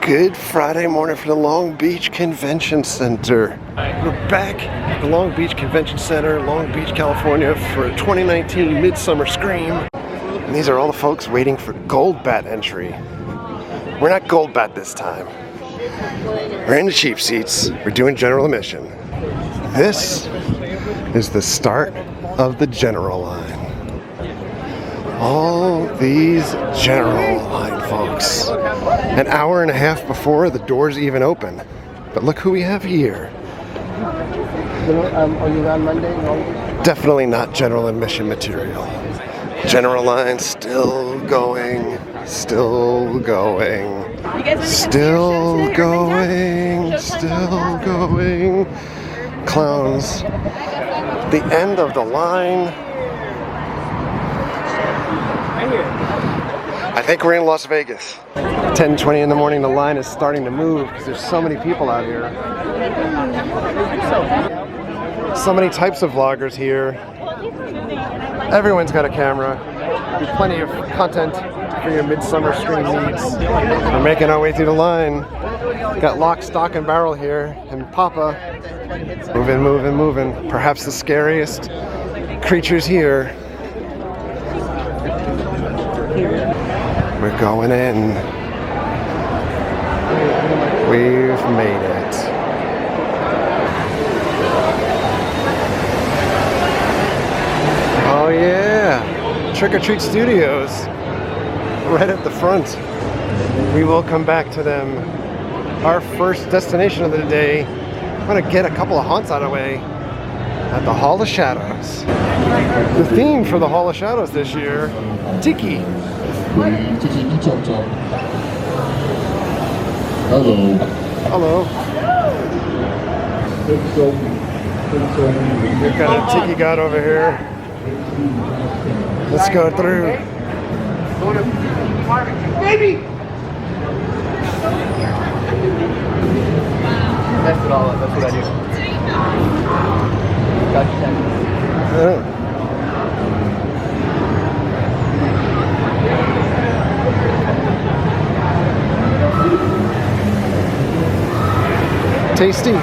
Good Friday morning from the Long Beach Convention Center. We're back at the Long Beach Convention Center, Long Beach, California for 2019 Midsummer Scream. And these are all the folks waiting for Gold Bat entry. We're not Gold Bat this time. We're in the cheap seats. We're doing general admission. This is the start of the general line. All these general line folks. An hour and a half before the doors even open. But look who we have here. Are you around Monday? Definitely not general admission material. General line still going, still going, still going, still going. Clowns. The end of the line. I think we're in Las Vegas. 10:20 in the morning, the line is starting to move because there's so many people out here. So many types of vloggers here. Everyone's got a camera. There's plenty of content for your Midsummer Scream needs. We're making our way through the line. Got lock, stock, and barrel here, and Papa. Moving, moving, moving. Perhaps the scariest creatures here. We're going in. We've made it. Oh yeah, Trick or Treat Studios, right at the front. We will come back to them. Our first destination of the day. I'm gonna get a couple of haunts out of the way at the Hall of Shadows. The theme for the Hall of Shadows this year, Tiki. Hello. Hello. We've got a Tiki God over here. Let's go through. Baby! That's what all. That's what I do. Gotcha. Tasty.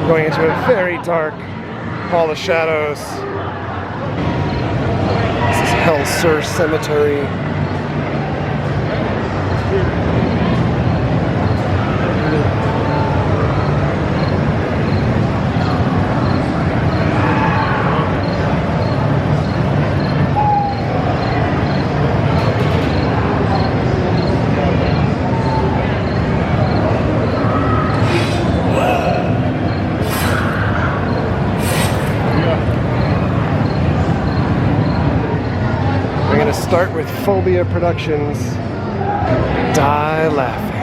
Going into a very dark Hall of Shadows. This is Hellsur Cemetery. Start with Phobia Productions, Die Laughing.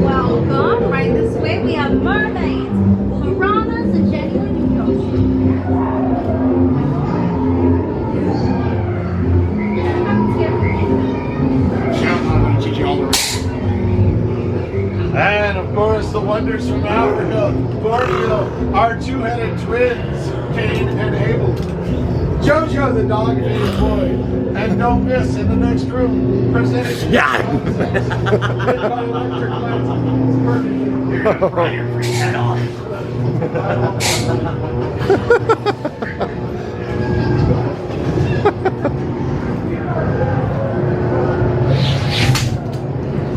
Welcome. Right this way we have mermaids, piranhas, and genuine and of course the wonders from Africa, Borneo, our two-headed twins, Cain and Abel. Jojo the dog-faced boy, and don't miss in the next room, presenting by electric lights. You're gonna fry your free head off.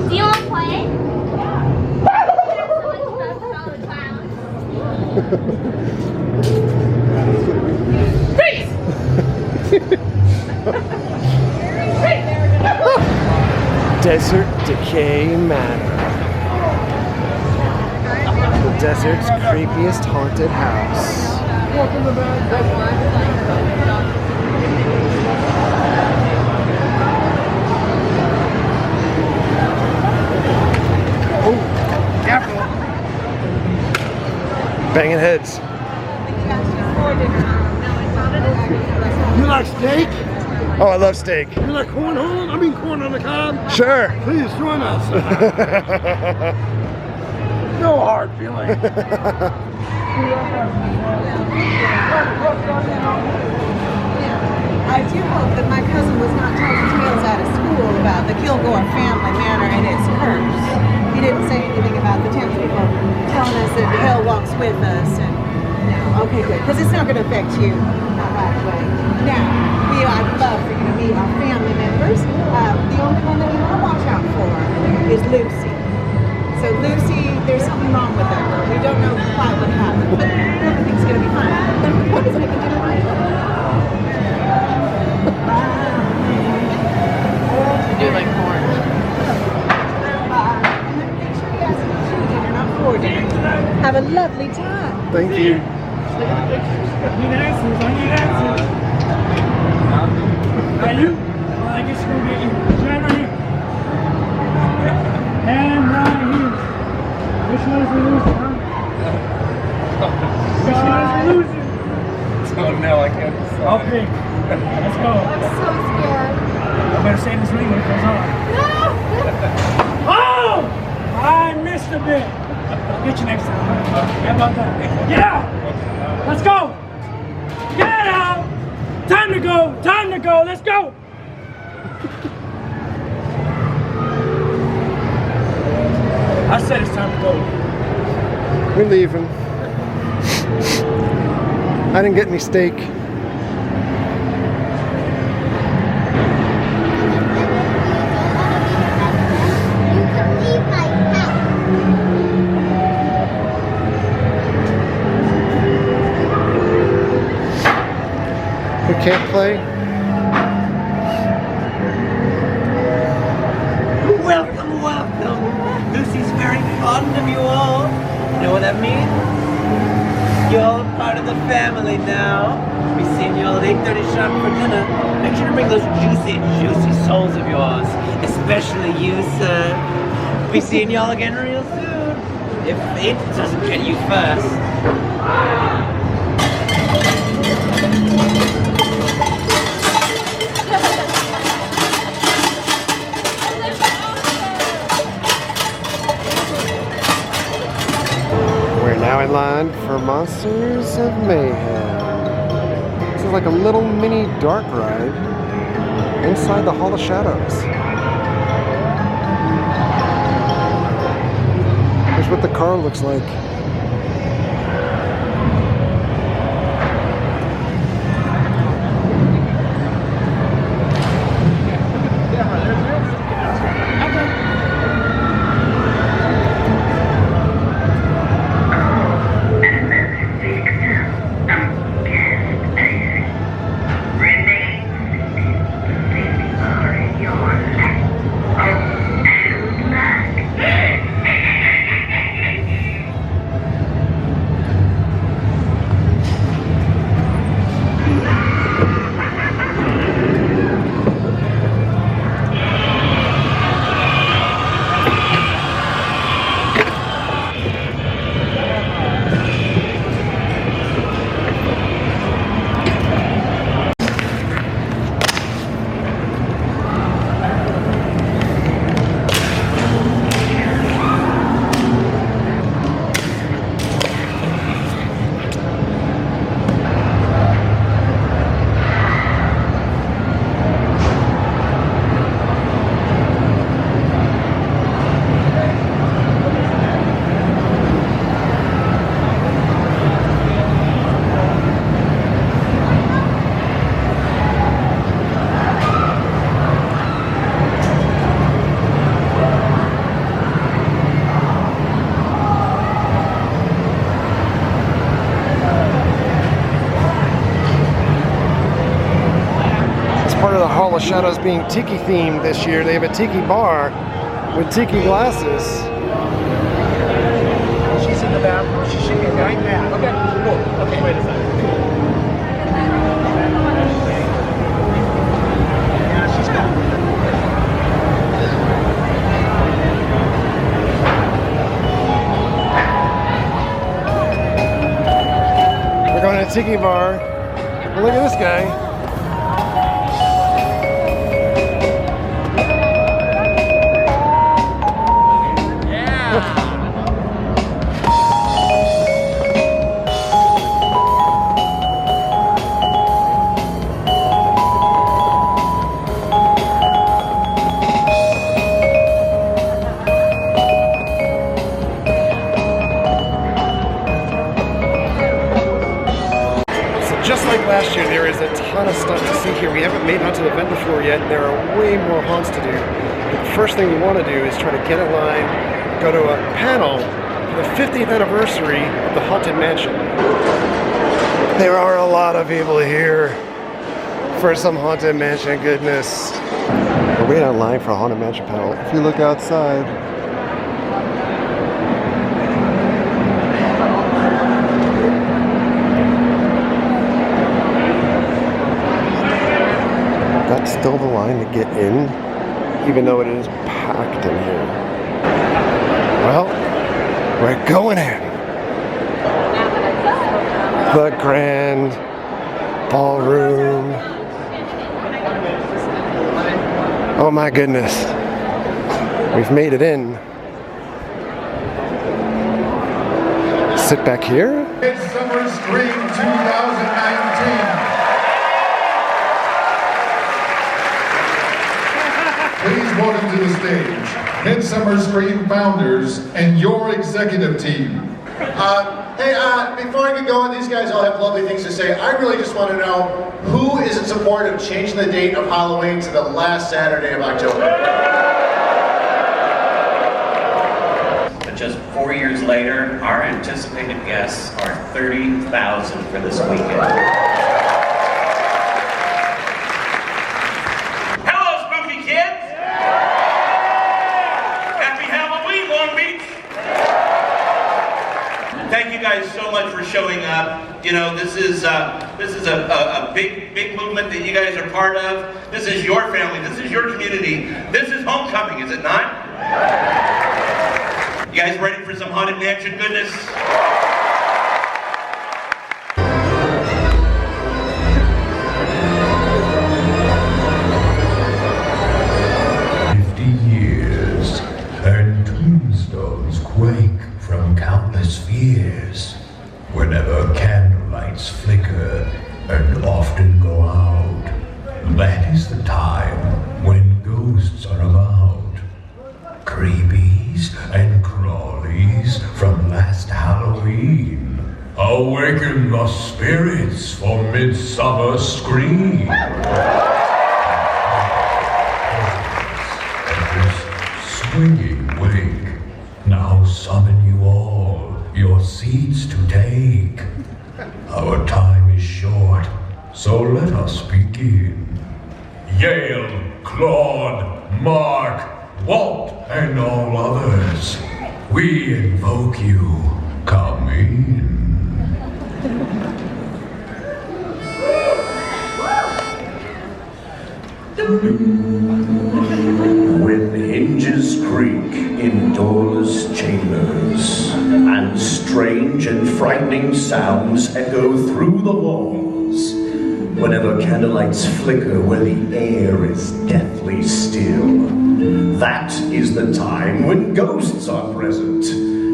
Do you want to play? Dead Desert Decay Manor. The desert's creepiest haunted house. Oh, careful. Banging heads. You like steak? Oh, I love steak. You like cornhole? I mean corn on the cob? Sure. Please join us. No hard feelings. I do hope that my cousin was not telling tales out of school about the Kilgore family manor and its curse. He didn't say anything about the townspeople telling us that hell walks with us. And no, okay, good, because it's not going to affect you right away. Now, I'd love for you to meet our family members. The only one that you want to watch out for is Lucy. So Lucy, there's something wrong with her. We don't know quite what happened, but everything's going to be fine. What is making dinner right? I do like corn. And then make sure you ask me to dinner, not for dinner. Have a lovely time. Thank you. I need answers. Now you? Well, I guess we'll get you. Stand right here. And right here. Which one is we losing, huh? Which one is we losing? Oh no, I can't decide. Okay. Let's go. I'm so scared. I better save this ring when it goes on. Oh! I missed a bit. I'll get you next time. How about that? Get out! Let's go! Get out! Time to go! Time to go! Let's go! I said it's time to go. We're leaving. I didn't get any steak. You can leave my house. We can't play. Welcome, welcome. Lucy's very fond of you all. You know what that means? You're all a part of the family now. Be seeing you all at 8:30 sharp for dinner. Make sure to bring those juicy, juicy souls of yours. Especially you, sir. Be seeing y'all again real soon. If it doesn't get you first. We're now in line for Monsters of Mayhem. This is like a little mini dark ride inside the Hall of Shadows. Here's what the car looks like. Hall of Shadows being tiki themed this year. They have a tiki bar with tiki glasses. She's in the bathroom. She should be right now. Okay, cool. Okay, wait a second. Yeah, she's back. We're going to a tiki bar. Look at this guy. Just like last year, there is a ton of stuff to see here. We haven't made it onto the vendor floor yet. There are way more haunts to do. But the first thing we want to do is try to get in line, go to a panel for the 50th anniversary of the Haunted Mansion. There are a lot of people here for some Haunted Mansion goodness. We're waiting in line for a Haunted Mansion panel. If you look outside, that's still the line to get in, even though it is packed in here. Well, we're going in. The Grand Ballroom. Oh my goodness. We've made it in. Sit back here. Midsummer Scream 2019. Please welcome to the stage, Midsummer Scream founders and your executive team. Before I get going, these guys all have lovely things to say. I really just want to know who is in support of changing the date of Halloween to the last Saturday of October. But just 4 years later, our anticipated guests are 30,000 for this weekend. Thank you guys so much for showing up. You know, this is a big movement that you guys are part of. This is your family. This is your community. This is homecoming, is it not? You guys ready for some Haunted Mansion goodness? Fears, whenever candlelights flicker and often go out. That is the time when ghosts are about. Creepies and crawlies from last Halloween. Awaken the spirits for Midsummer Scream. And this swinging wake now summon you all. Your seats to take. Our time is short, so let us begin. Yale, Claude, Mark, Walt, and all others, we invoke you. Come in. When hinges creak in doorless chambers, and strange and frightening sounds echo through the halls, whenever candlelights flicker where the air is deathly still, that is the time when ghosts are present,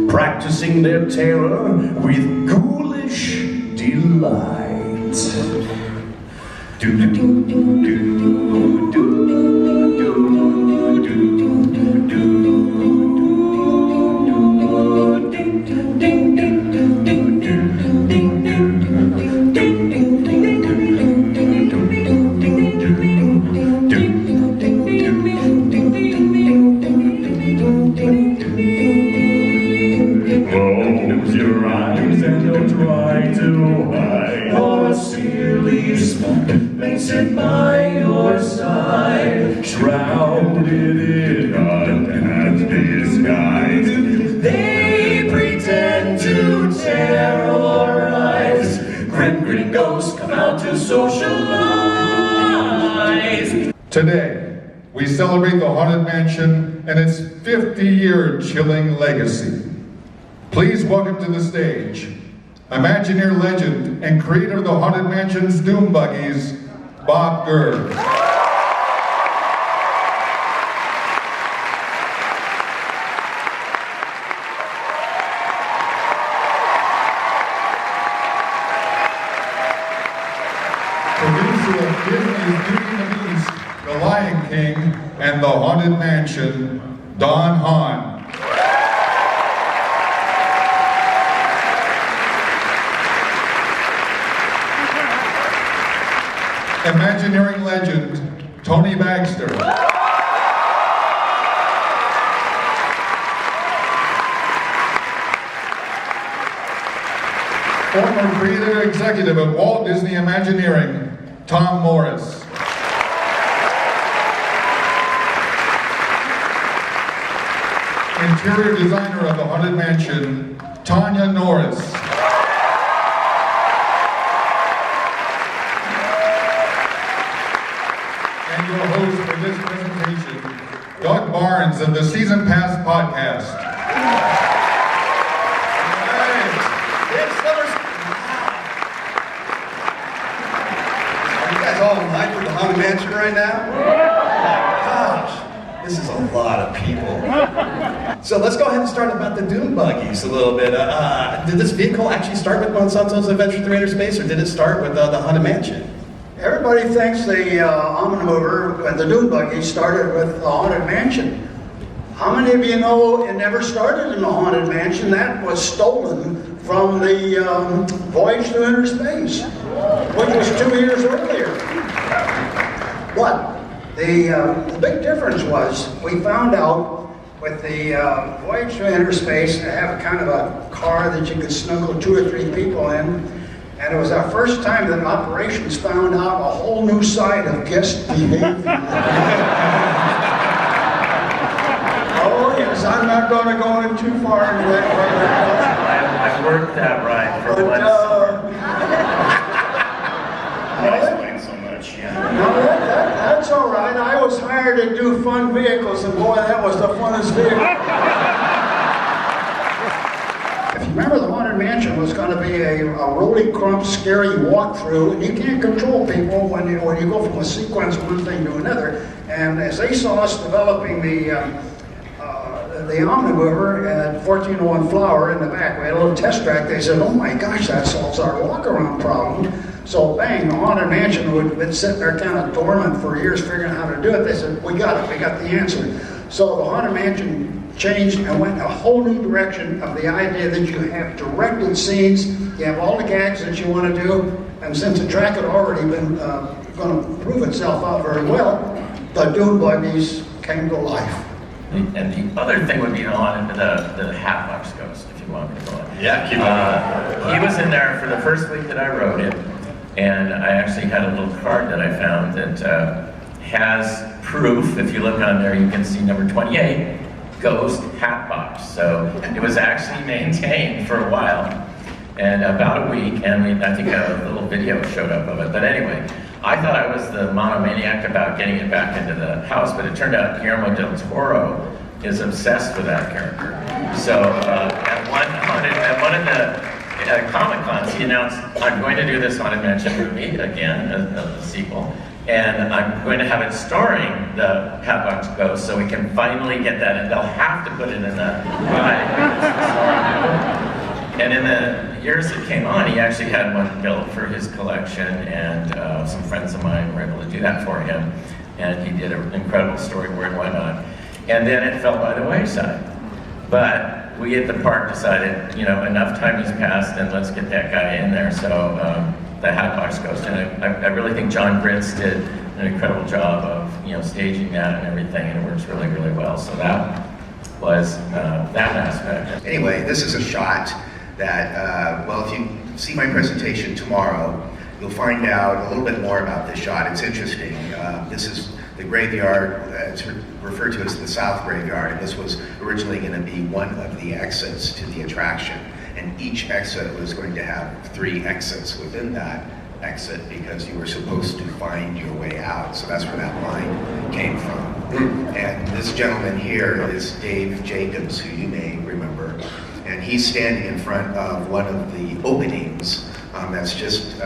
practicing their terror with ghoulish delight. Close your eyes and don't try to hide. For silly smoke sit by your side, shrouded in uncanny to socialize. Today, we celebrate the Haunted Mansion and its 50-year chilling legacy. Please welcome to the stage, Imagineer legend and creator of the Haunted Mansion's Doom Buggies, Bob Gurr. Producer of Disney's Beauty and the Beast, The Lion King, and The Haunted Mansion, Don Hahn. Imagineering legend, Tony Baxter. Former creative executive at Walt Disney Imagineering, Tom Morris. Interior designer of the Haunted Mansion, Tanya Norris. And your host for this presentation, Doug Barnes of the Season Pass Podcast. All in line for the Haunted Mansion right now? Gosh, this is a lot of people. So let's go ahead and start about the Doom Buggies a little bit. Did this vehicle actually start with Monsanto's Adventure Through Inner Space, or did it start with the Haunted Mansion? Everybody thinks the Omnimover and the Doom Buggy started with the Haunted Mansion. How many of you know it never started in the Haunted Mansion? That was stolen from the Voyage to Inner Space, which was 2 years earlier. But the big difference was we found out with the Voyage to Inner Space to have kind of a car that you could snuggle 2 or 3 people in. And it was our first time that operations found out a whole new side of guest behavior. Oh yes, I'm not going to go in too far into that. I've worked that ride for once. That explains so much, yeah. No, that's all right. I was hired to do fun vehicles, and boy, that was the funnest vehicle. If you remember, the Haunted Mansion was going to be a roly crump, scary walkthrough, and you can't control people when you go from a sequence of one thing to another. And as they saw us developing the Omnimover at 1401 Flower in the back, we had a little test track. They said, "Oh my gosh, that solves our walk-around problem." So bang, the Haunted Mansion who had been sitting there kind of dormant for years figuring out how to do it. They said, "We got it, we got the answer." So the Haunted Mansion changed and went a whole new direction of the idea that you have directed scenes, you have all the gags that you want to do, and since the track had already been going to prove itself out very well, the Doom Buggies came to life. And the other thing would be the Hatbox Ghost, if you want me to go on. Yeah, keep on. He was in there for the first week that I wrote it, and I actually had a little card that I found that has proof. If you look on there, you can see number 28, Ghost Hatbox. So it was actually maintained for a while, and about a week, and I think a little video showed up of it. But anyway, I thought I was the monomaniac about getting it back into the house, but it turned out Guillermo del Toro is obsessed with that character. So at one of the Comic-Cons, he announced, "I'm going to do this Haunted Mansion movie again, a sequel, and I'm going to have it starring the Hatbox Ghost, so we can finally get that, and they'll have to put it in the ride." And in the years that came on, he actually had one built for his collection, and some friends of mine were able to do that for him, and he did an incredible storyboard and whatnot. And then it fell by the wayside. But we at the park decided, enough time has passed, and let's get that guy in there. So the Hatbox Ghost, and I really think John Gritz did an incredible job of staging that and everything, and it works really, really well. So that was that aspect. Anyway, this is a shot that, if you see my presentation tomorrow, you'll find out a little bit more about this shot. It's interesting. This is the graveyard. It's referred to as the South Graveyard, and this was originally going to be one of the exits to the attraction. And each exit was going to have 3 exits within that exit because you were supposed to find your way out. So that's where that line came from. And this gentleman here is Dave Jacobs, who you may remember. And he's standing in front of one of the openings that's just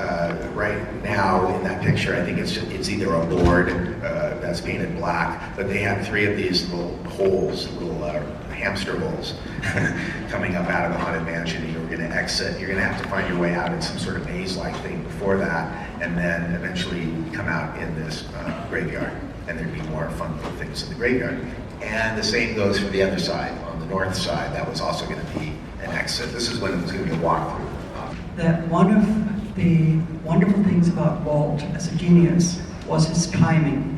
right now in that picture. I think it's either a board that's painted black, but they have 3 of these little holes, little hamster holes coming up out of the Haunted Mansion, and you're going to exit. You're going to have to find your way out in some sort of maze-like thing before that, and then eventually come out in this graveyard. And there'd be more fun things in the graveyard. And the same goes for the other side, on the north side. That was also going to be an exit. This is when it was going to be a walkthrough. That one of the wonderful things about Walt as a genius was his timing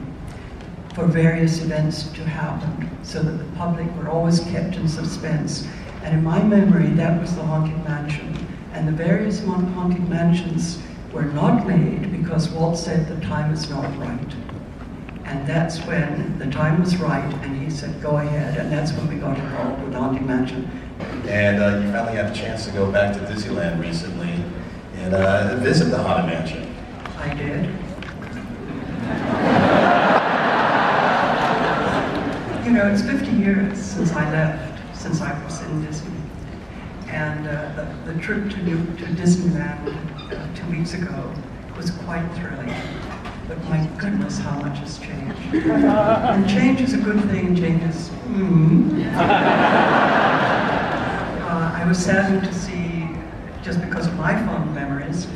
for various events to happen, so that the public were always kept in suspense. And in my memory, that was the Haunted Mansion. And the various Haunted Mansions were not made because Walt said the time is not right. And that's when the time was right, and he said, go ahead, and that's when we got involved with Haunted Mansion. And you finally had a chance to go back to Disneyland recently and visit the Haunted Mansion. I did. You know, it's 50 years since I left, since I was in Disney. And the trip to Disneyland 2 weeks ago was quite thrilling. But my goodness, how much has changed. And change is a good thing, change is, I was saddened to see, just because of my fond memories,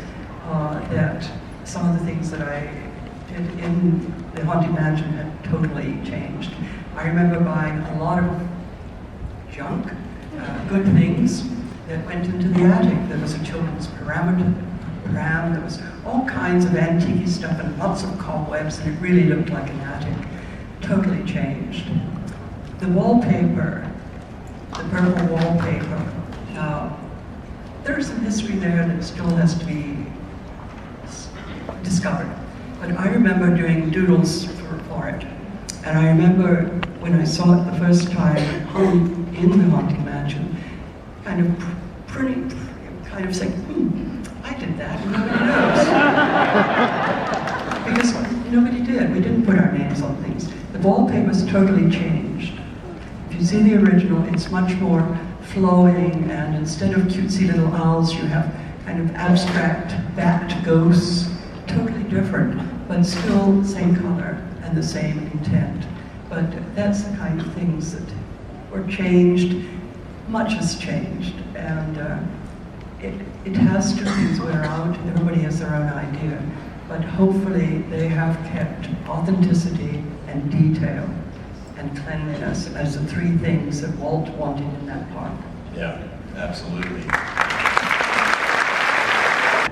that some of the things that I did in the Haunted Mansion had totally changed. I remember buying a lot of junk, good things, that went into the attic. There was a children's pram, there was all kinds of antique stuff and lots of cobwebs, and it really looked like an attic. Totally changed. The wallpaper, the purple wallpaper, now, there's some history there that still has to be discovered. But I remember doing doodles for it. And I remember when I saw it the first time hung in the Haunted Mansion, kind of saying, I did that, and nobody knows. Because nobody did. We didn't put our names on things. The wallpaper's totally changed. If you see the original, it's much more flowing, and instead of cutesy little owls, you have kind of abstract bat ghosts. Totally different, but still same color and the same intent. But that's the kind of things that were changed. Much has changed, and it has to things wear out. Everybody has their own idea, but hopefully they have kept authenticity and detail and cleanliness as the 3 things that Walt wanted in that park. Yeah, absolutely.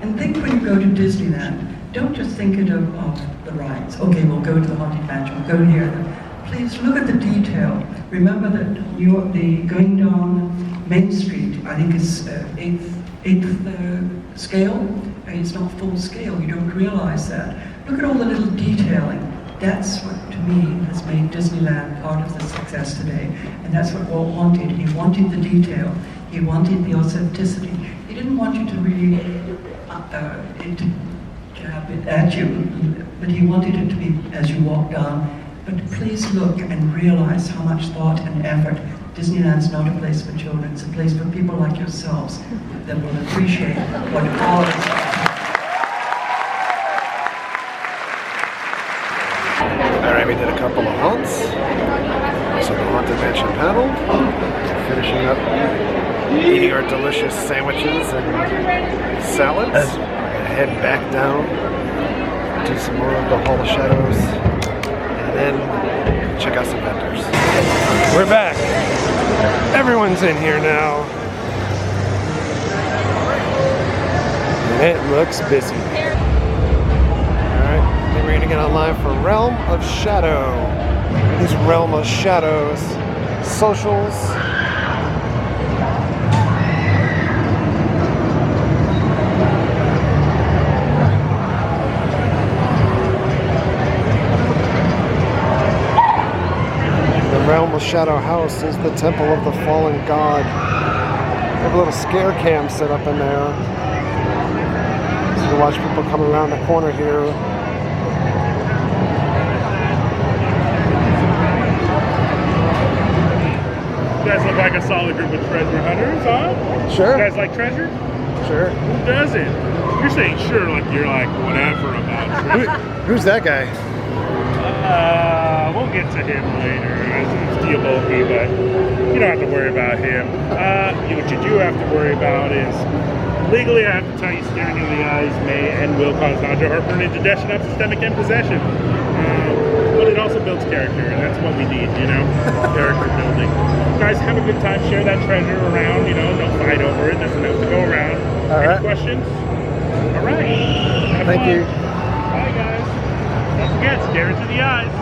And think when you go to Disneyland, don't just think of the rides. Okay, we'll go to the Haunted Mansion, we'll go here. Please look at the detail. Remember that going down Main Street, I think is 8th scale. It's not full scale, you don't realize that. Look at all the little detailing. That's what, to me, has made Disneyland part of the success today. And that's what Walt wanted. He wanted the detail. He wanted the authenticity. He didn't want you to really jab it at you, but he wanted it to be as you walk down. But please look and realize how much thought and effort. Disneyland's not a place for children. It's a place for people like yourselves that will appreciate what all is. Alright, we did a couple of haunts. So the Haunted Mansion panel. Finishing up eating our delicious sandwiches and salads. We're gonna head back down, do some more of the Hall of Shadows, and then check out some vendors. We're back. Everyone's in here now. And it looks busy. We're going to get online for Realm of Shadow. This Realm of Shadows socials. The Realm of Shadow house is the temple of the fallen god. They have a little scare cam set up in there. You watch people come around the corner here. You guys look like a solid group of treasure hunters, huh? Sure. You guys like treasure? Sure. Who doesn't? You're saying sure like you're like whatever about treasure. Who's that guy? We'll get to him later. It's Diaboki, but you don't have to worry about him. What you do have to worry about is legally I have to tell you staring in the eyes may and will cause nausea, heartburn, indigestion, upset stomach, and possession. But it also builds character, and that's what we need, you know? Character building. You guys have a good time, share that treasure around, you know, don't fight over it, there's enough to go around. Any questions? All right. Thank you. Bye, guys. Don't forget, stare into the eyes.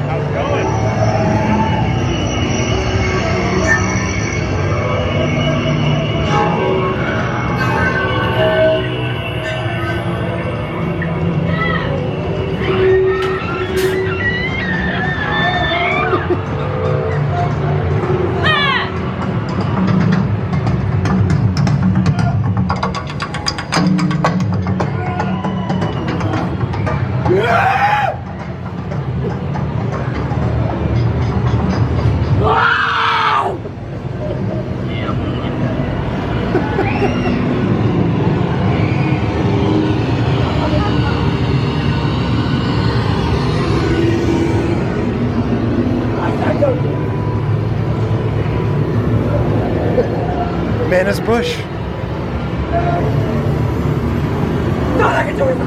How's it going? Mana's bush. No, I can do it.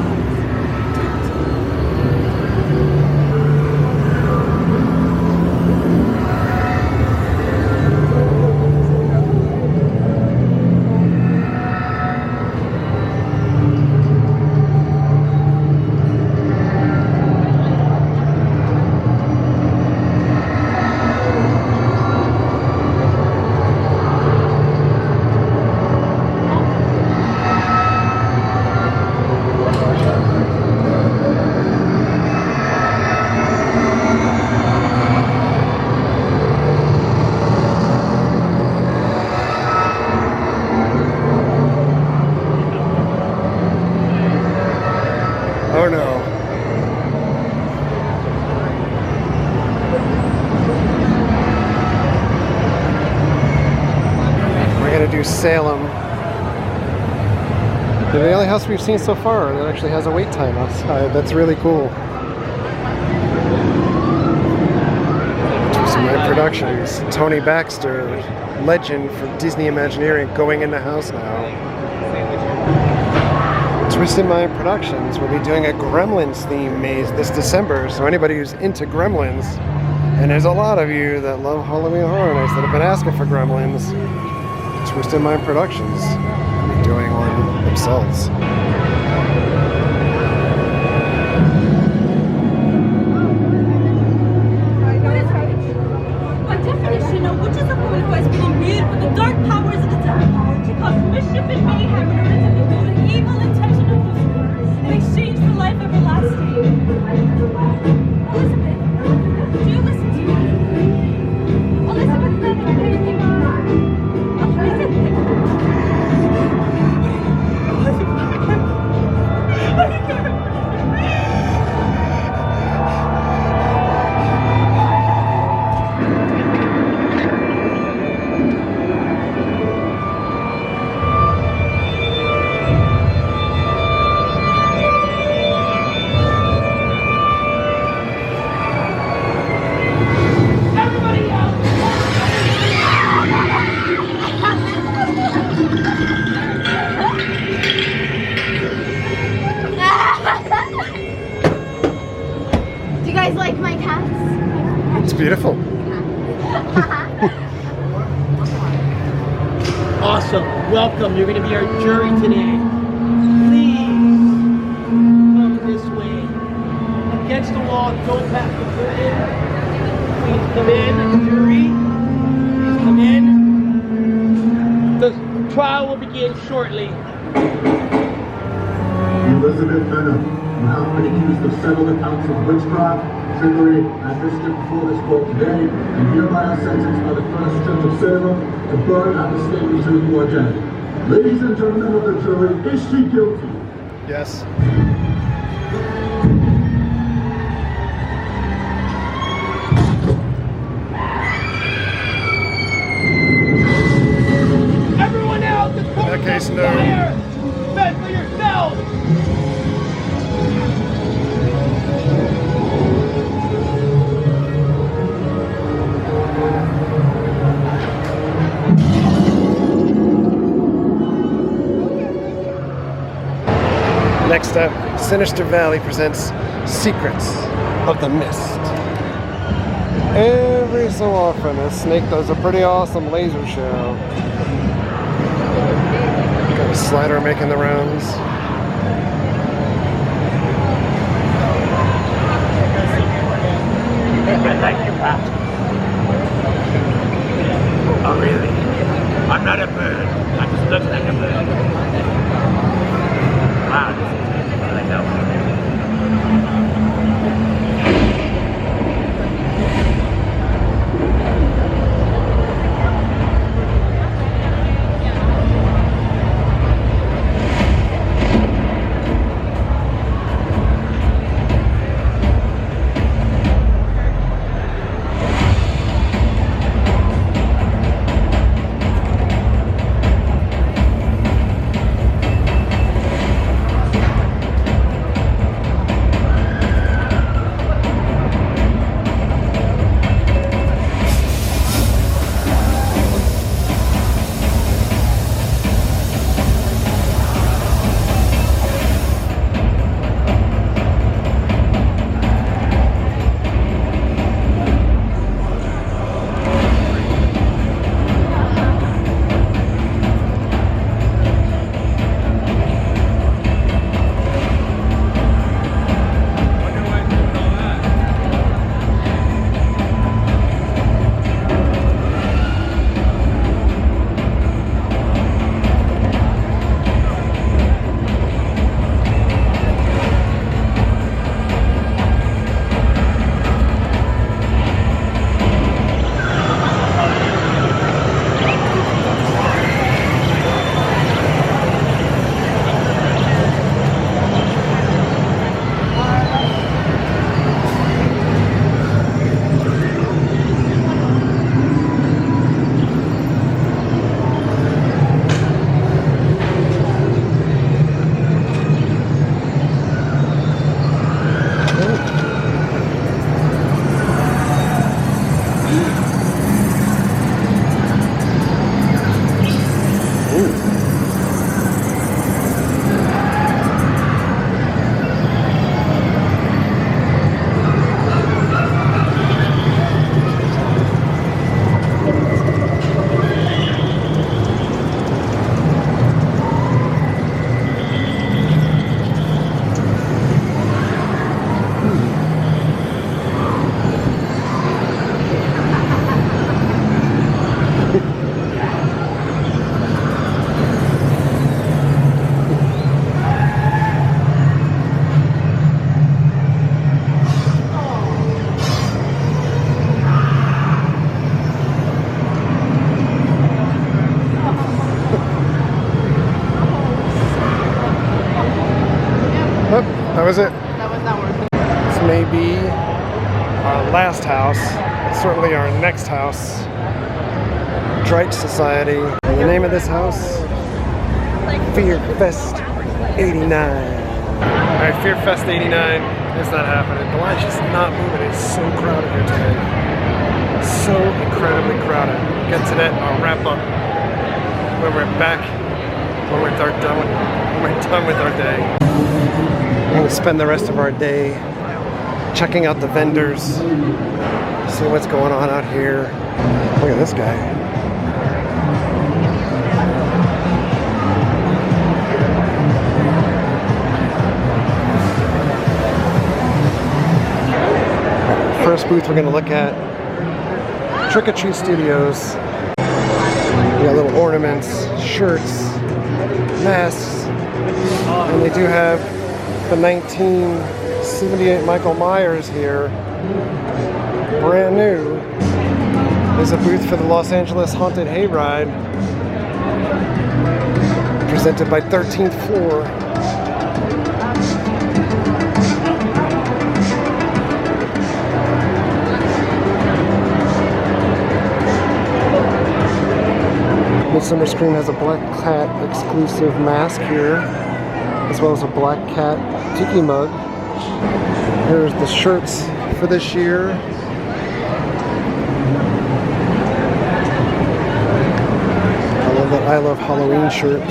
Oh no. We're gonna do Salem. The only house we've seen so far that actually has a wait time outside. That's really cool. Some Red Productions. Tony Baxter, legend for Disney Imagineering, going in the house now. Twisted Mind Productions will be doing a Gremlins theme maze this December, so anybody who's into Gremlins, and there's a lot of you that love Halloween Horror Nights that have been asking for Gremlins, Twisted Mind Productions will be doing one themselves. By definition, a witch is a woman who has been imbued with the dark powers of the devil. She caused mischief and mayhem in order to fulfill an evil intention of Lucifer in exchange for life everlasting. Elizabeth, do you listen to me? Elizabeth Bennet, Elizabeth. Do you guys like my cats? It's beautiful. Awesome. Welcome. You're going to be our jury today. Please come this way. Against the wall. Don't pass the curtain. Please come in, jury. Please come in. The trial will begin shortly. Elizabeth Bennet, you have been accused of several counts of witchcraft, trickery, and mischief before this court today, and hereby are sentenced by the First Judge of Salem to burn at the stake until you are dead. Ladies and gentlemen of the jury, is she guilty? Yes. Everyone else is In that case, no. Fend for yourselves! Next up, Sinister Valley presents Secrets of the Mist. Every so often, a snake does a pretty awesome laser show. Got a slider making the rounds. I like you, Pat. Oh, really? I'm not a bird. I just look like a bird. Wow, this is good. I like that one. That was it. That was not worth it. This may be our last house, certainly our next house. Drake Society. And the name of this house? Fear Fest 89. Alright, Fear Fest 89 is not happening. The line's just not moving. It's so crowded here today. So incredibly crowded. Get to that, I'll wrap up when we're back, when we're done with our day. We'll spend the rest of our day checking out the vendors, see what's going on out here. Look at this guy. First booth we're going to look at, Trick or Treat Studios. We got little ornaments, shirts, masks, and they do have the 1978 Michael Myers here, brand new. There's a booth for the Los Angeles Haunted Hayride, presented by 13th Floor. Midsummer Scream has a black cat exclusive mask here, as well as a black cat tiki mug. Here's the shirts for this year. I love that I Love Halloween shirt.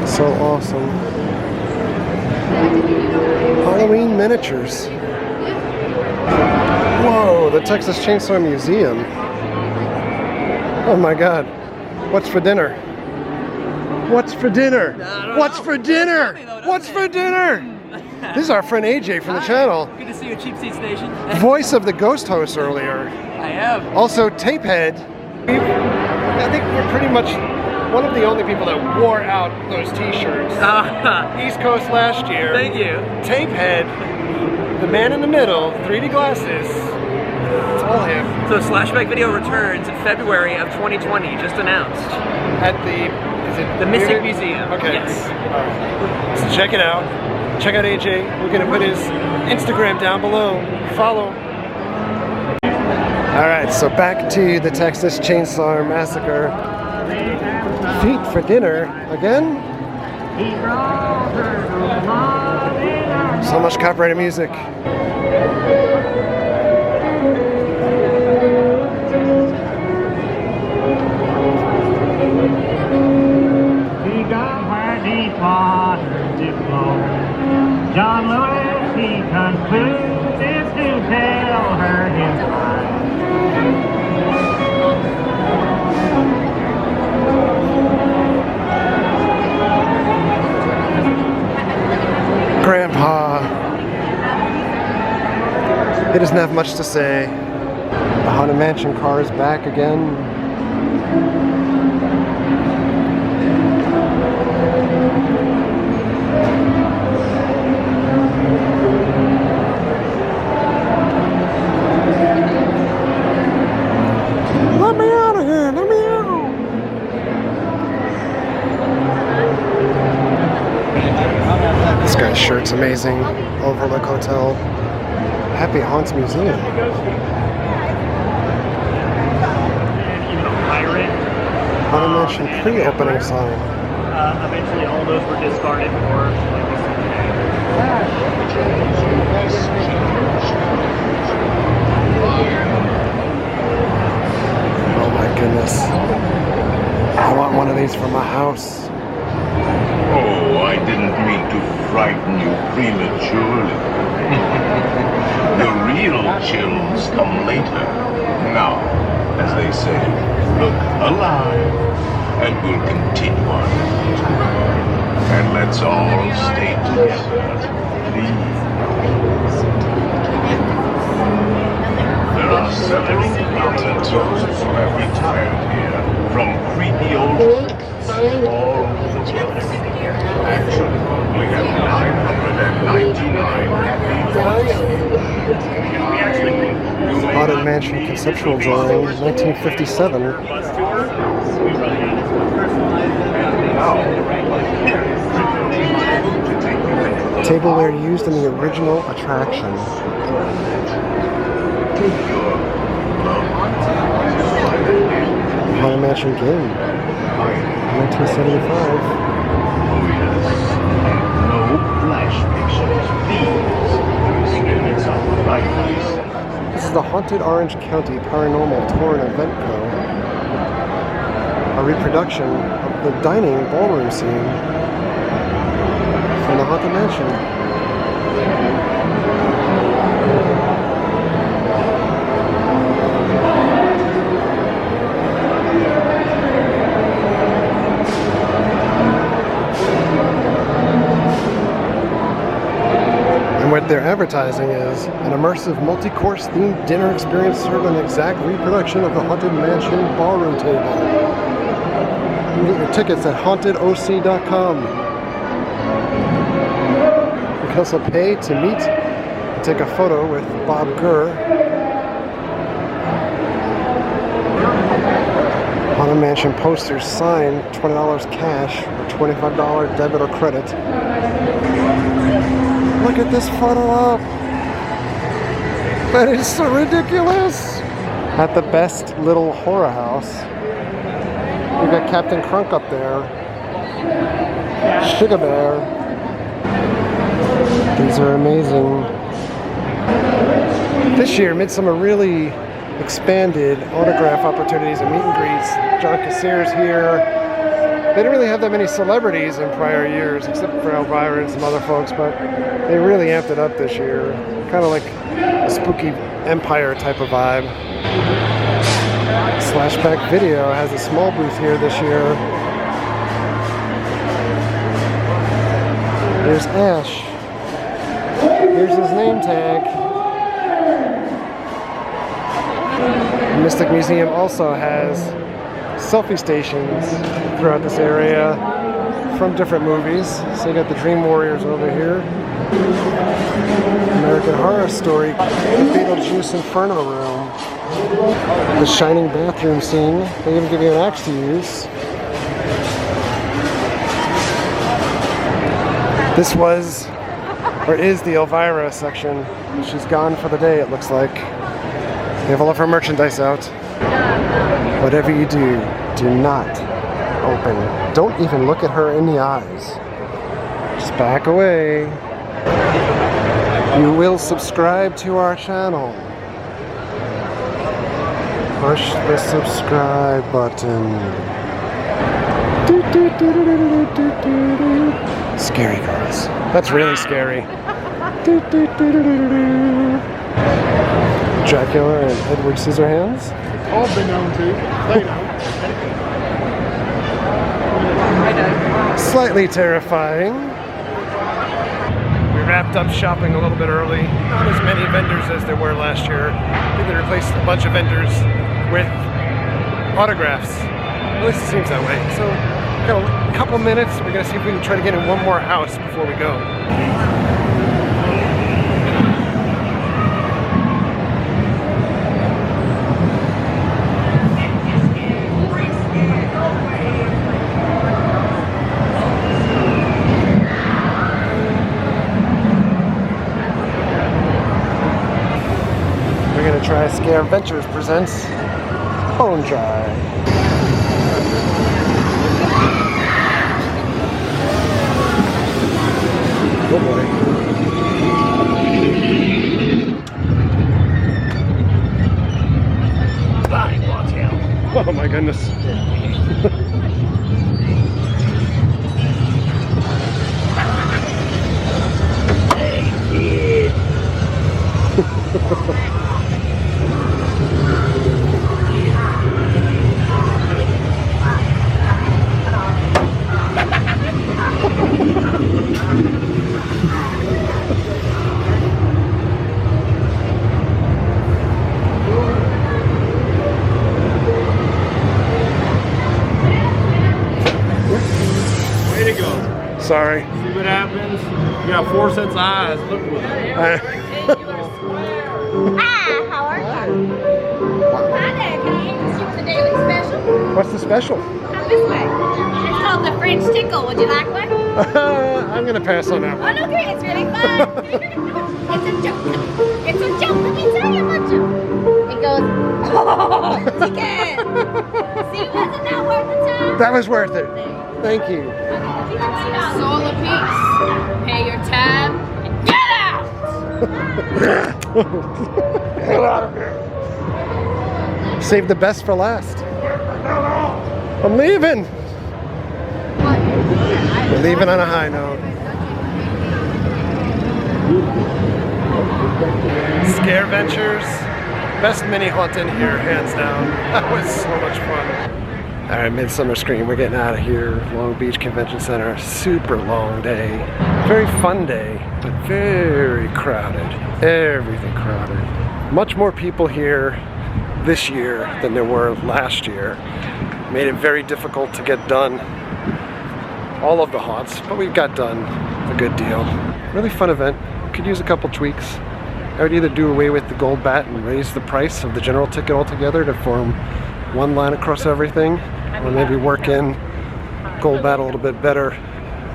So awesome. Halloween miniatures. Whoa, the Texas Chainsaw Museum. Oh my God. What's for dinner? What's for dinner? What's for dinner? What's for dinner? This is our friend AJ from the channel. Good to see you at Cheap Seats Nation. Voice of the ghost host earlier. I am. Also Tapehead. I think we're pretty much one of the only people that wore out those t-shirts. East Coast last year. Thank you. Tapehead, the man in the middle, 3D glasses. It's all him. So Slashback Video returns in February of 2020, just announced. At the, is it the Mystic Museum? Okay. Yes. Right. So check it out. Check out AJ. We're gonna put his Instagram down below. Follow. All right, so back to the Texas Chainsaw Massacre. Feet for dinner again. So much copyrighted music. John Lewis, he concludes to tell her his mind. Grandpa. He doesn't have much to say. The Haunted Mansion car is back again. Let me out of here! Let me out! This guy's shirt's amazing. Overlook Hotel. Happy Haunts Museum. Haunted Mansion pre-opening sign. Eventually all those were discarded for Oh my goodness. I want one of these for my house. Oh, I didn't mean to frighten you prematurely. The real chills come later. Now, as they say, look alive, and we'll continue on. And let's all stay together, please. There are several prominent tourists who have retired here from creepy old tricks all over the world. Actually, we have 999 Haunted Mansion conceptual drawing, 1957. Tableware used in the original attraction. Haunted Mansion game, 1975. No flash pictures, please. This is the Haunted Orange County Paranormal Tour and Event Co. A reproduction of the dining ballroom scene from the Haunted Mansion. And what they're advertising is an immersive multi-course themed dinner experience served an exact reproduction of the Haunted Mansion ballroom table. You can get your tickets at hauntedoc.com. You can also pay to meet and take a photo with Bob Gurr. Haunted Haunted Mansion posters signed, $20 cash or $25 debit or credit. Look at this photo op. That is so ridiculous. At the best little horror house, we got Captain Crunk up there. Sugar Bear. These are amazing. This year, Midsummer really expanded autograph opportunities and meet and greets. John Cassier's here. They didn't really have that many celebrities in prior years, except for Elvira and some other folks, but they really amped it up this year. Kind of like a spooky Empire type of vibe. Slashback Video has a small booth here this year. There's Ash. Here's his name tag. The Mystic Museum also has selfie stations throughout this area from different movies. So you got the Dream Warriors over here. American Horror Story, Beetlejuice Inferno Room. The Shining bathroom scene. They even give you an axe to use. This was, or is, the Elvira section. She's gone for the day, it looks like. They have all of her merchandise out. Whatever you do, do not open. Don't even look at her in the eyes. Just back away. You will subscribe to our channel. Push the subscribe button. Scary girls. That's really scary. Dracula and Edward Scissorhands. All been known to. They know. Slightly terrifying. We wrapped up shopping a little bit early. Not as many vendors as there were last year. I think they replaced a bunch of vendors with autographs. At least it seems that way. So, we've got a couple minutes. We're going to see if we can try to get in one more house before we go. We're going to try Scare Ventures presents Bone Dry. Oh boy. Oh my goodness. Way to go. Sorry. See what happens? You got 4 sets of eyes. Look with it. Hi, how are you? Hi there, can I interest you in the daily special? What's the special? Come this way. It's called the French Tickle. Would you like one? I'm gonna pass on that Oh, one. no, okay, it's really fun. It's a joke. It's a joke. Let me tell you a joke. It goes, oh, ticket. See, wasn't that worth the time? That was worth it. Thank you. Soul of peace. Pay your tab and get out! Get out of here. Save the best for last. I'm leaving. We're leaving on a high note. Scare Ventures. Best mini haunt in here, hands down. That was so much fun. Alright, Midsummer Scream, we're getting out of here. Long Beach Convention Center, super long day. Very fun day, but very crowded. Everything crowded. Much more people here this year than there were last year. Made it very difficult to get done all of the haunts, but we've got done a good deal. Really fun event. Could use a couple tweaks. I would either do away with the gold bat and raise the price of the general ticket altogether to form one line across everything, or maybe work in Gold Bat a little bit better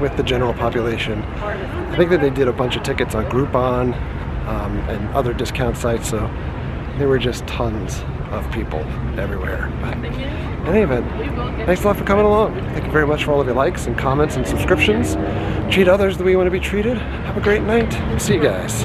with the general population. I think that they did a bunch of tickets on Groupon and other discount sites, so there were just tons of people everywhere. But in any event, thanks a lot for coming along. Thank you very much for all of your likes and comments and subscriptions. Treat others the way you want to be treated. Have a great night. See you guys.